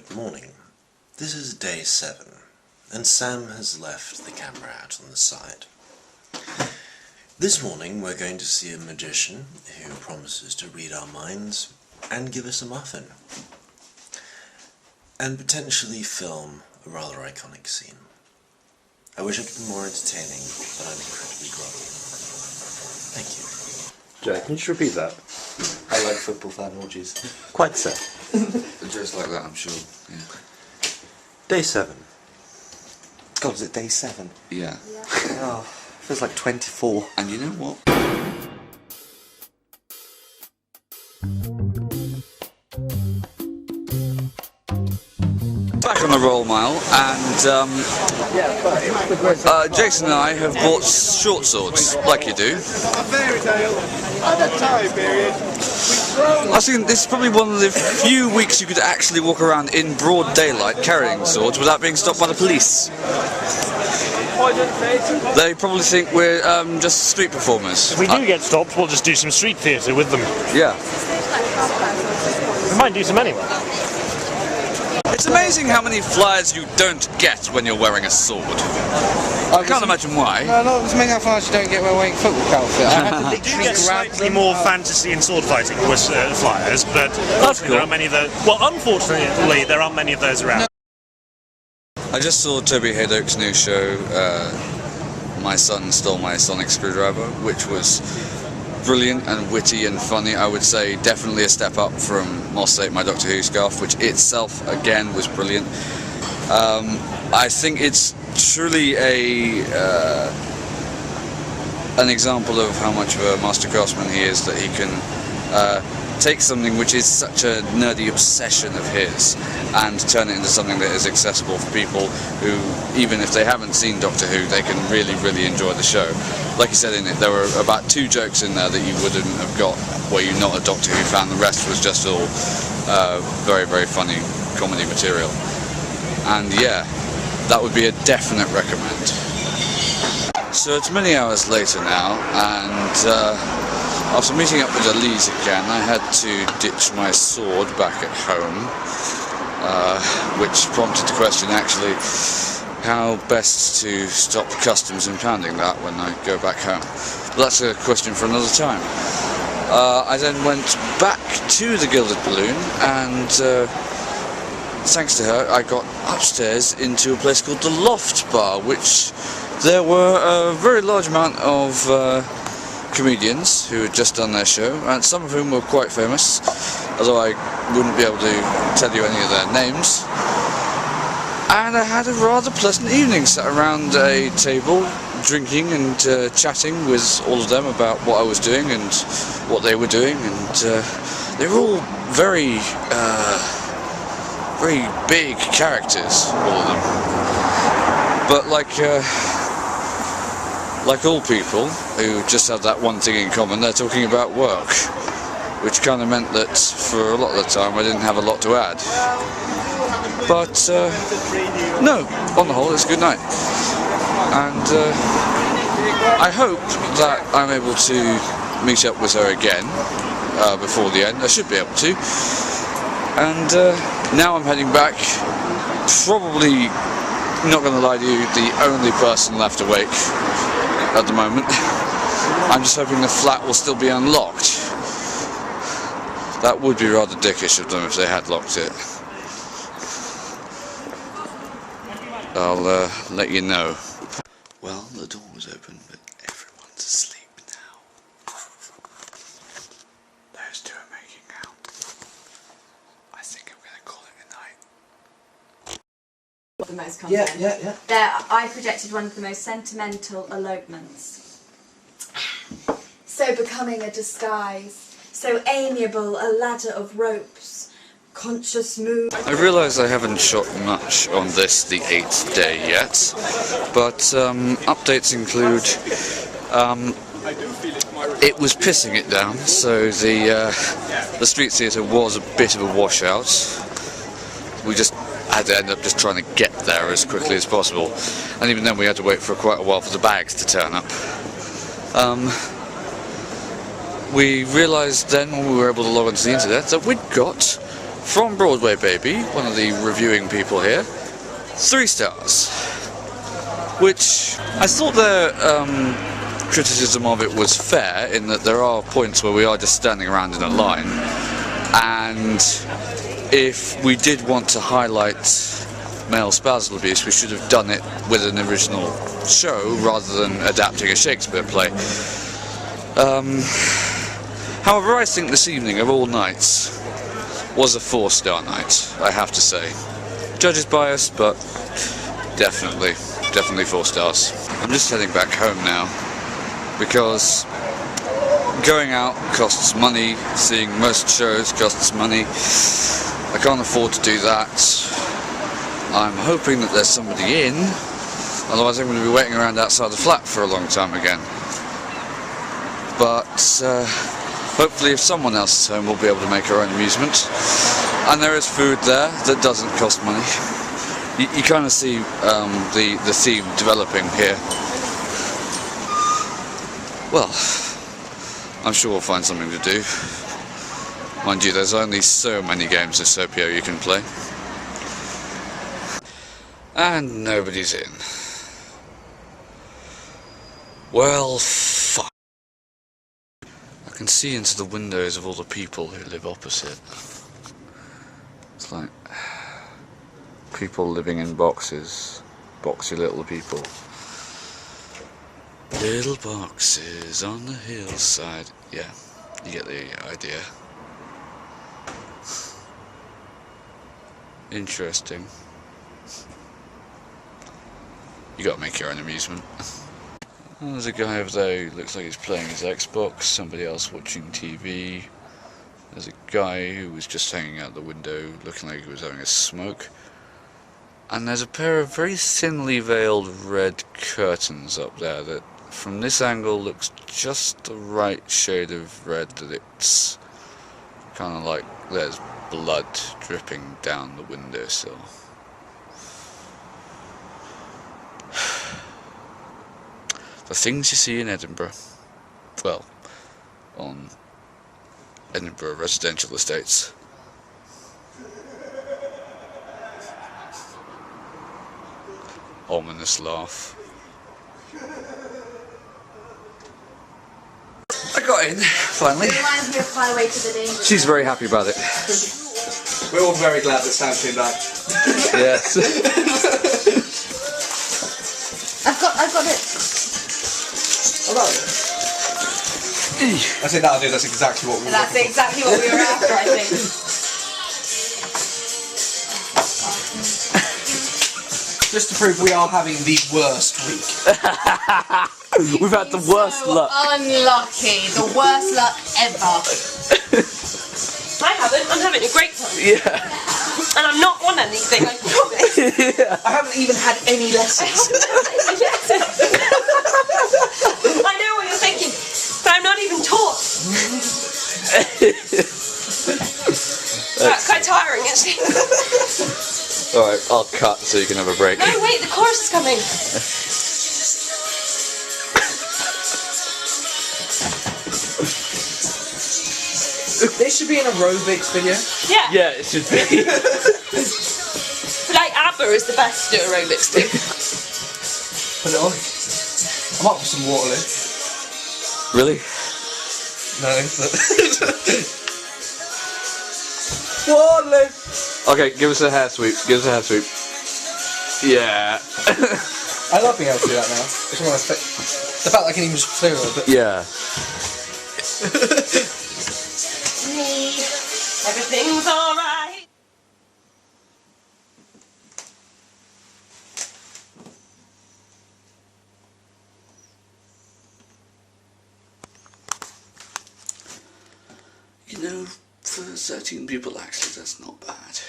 Good morning. This is day 7, and Sam has left the camera out on the side. This morning we're going to see a magician who promises to read our minds and give us a muffin, and potentially film a rather iconic scene. I wish I could be more entertaining, but I'm incredibly groggy. Thank you. Jack, can you just repeat that? I like football fan orgies. Quite so. Just like that, I'm sure. Yeah. Day 7. God, is it day 7? Yeah. Oh, feels like 24. And you know what? Back on the Royal Mile, and Jason and I have bought short swords, like you do. I think this is probably one of the few weeks you could actually walk around in broad daylight carrying swords without being stopped by the police. They probably think we're just street performers. If we do get stopped, we'll just do some street theatre with them. Yeah. We might do some anyway. It's amazing how many flyers you don't get when you're wearing a sword. I can't imagine why. No, it's amazing how flyers you don't get when wearing a football outfit. I had to We do get slightly more fantasy and sword fighting with flyers, but That's cool. there aren't many of those. Well, unfortunately, there aren't many of those around. I just saw Toby Haydock's new show, My Son Stole My Sonic Screwdriver, which was brilliant and witty and funny. I would say definitely a step up from Moss Ate My Doctor Who scarf, which itself again was brilliant. I think it's truly an example of how much of a master craftsman he is, that he can take something which is such a nerdy obsession of his and turn it into something that is accessible for people who, even if they haven't seen Doctor Who, they can really, really enjoy the show. Like you said in it, there were about 2 jokes in there that you wouldn't have got were you not a Doctor Who fan. The rest was just all very, very funny comedy material. And yeah, that would be a definite recommend. So it's many hours later now, and after meeting up with Elise again, I had to ditch my sword back at home, which prompted the question actually how best to stop customs impounding that when I go back home. But that's a question for another time. I then went back to the Gilded Balloon, and thanks to her I got upstairs into a place called the Loft Bar, which there were a very large amount of comedians who had just done their show, and some of whom were quite famous, although I wouldn't be able to tell you any of their names. And I had a rather pleasant evening, sat around a table drinking and chatting with all of them about what I was doing and what they were doing, and they were all very very big characters, all of them. But like all people who just have that one thing in common, they're talking about work, which kind of meant that for a lot of the time I didn't have a lot to add. But no, on the whole it's a good night, and I hope that I'm able to meet up with her again before the end. I should be able to. And now I'm heading back, probably, not going to lie to you, the only person left awake at the moment. I'm just hoping the flat will still be unlocked. That would be rather dickish of them if they had locked it. I'll let you know. Well, the door was open, but everyone's asleep now. Those 2 are making out. I think I'm going to call it a night. The most content. Yeah. There, I projected one of the most sentimental elopements. So becoming a disguise, so amiable a ladder of ropes, conscious move. I realise I haven't shot much on this, the 8th day yet, but updates include it was pissing it down, so the street theatre was a bit of a washout. We just had to end up just trying to get there as quickly as possible, and even then we had to wait for quite a while for the bags to turn up. We realised then, when we were able to log onto the internet, that we'd got From Broadway Baby, one of the reviewing people here, 3 stars. Which I thought their criticism of it was fair, in that there are points where we are just standing around in a line, and if we did want to highlight male spousal abuse, we should have done it with an original show rather than adapting a Shakespeare play. However, I think this evening of all nights was a 4-star night, I have to say. Judge's bias, but definitely 4 stars. I'm just heading back home now, because going out costs money, seeing most shows costs money. I can't afford to do that. I'm hoping that there's somebody in, otherwise I'm going to be waiting around outside the flat for a long time again. But hopefully if someone else is home, we'll be able to make our own amusement. And there is food there that doesn't cost money. You kind of see the theme developing here. Well, I'm sure we'll find something to do. Mind you, there's only so many games of Sopio you can play. And nobody's in. Well, fuck. I can see into the windows of all the people who live opposite. It's like people living in boxes. Boxy little people. Little boxes on the hillside. Yeah, you get the idea. Interesting. You gotta make your own amusement. Oh, there's a guy over there who looks like he's playing his Xbox, somebody else watching TV. There's a guy who was just hanging out the window looking like he was having a smoke. And there's a pair of very thinly veiled red curtains up there that from this angle looks just the right shade of red, that it's kind of like there's blood dripping down the windowsill. The things you see in Edinburgh. Well, on Edinburgh residential estates. Ominous laugh. I got in, finally. It reminds me of Highway to the Danger. She's very happy about it. We're all very glad that Sam came back. Yes. I've got it. I think that'll do, that's exactly what we were That's exactly what we were after, I think. Just to prove we are having the worst week. We've had the worst luck. Unlucky. The worst luck ever. I haven't. I'm having a great time. Yeah. And I'm not on anything, I promise. I haven't even had any lessons. I know what you're thinking, but I'm not even taught. That's quite tiring, actually. Alright, I'll cut so you can have a break. No, wait, the chorus is coming. This should be an aerobics video. Yeah. Yeah, it should be. Like ABBA is the best to do aerobics to. Put it on. I'm up for some Waterloo. Really? No, Waterloo! Okay, give us a hair sweep. Give us a hair sweep. Yeah. I love being able to do that now. It's one of my the fact that I can even just play with it. Yeah. Everything's alright. You know, for 13 people, actually, that's not bad.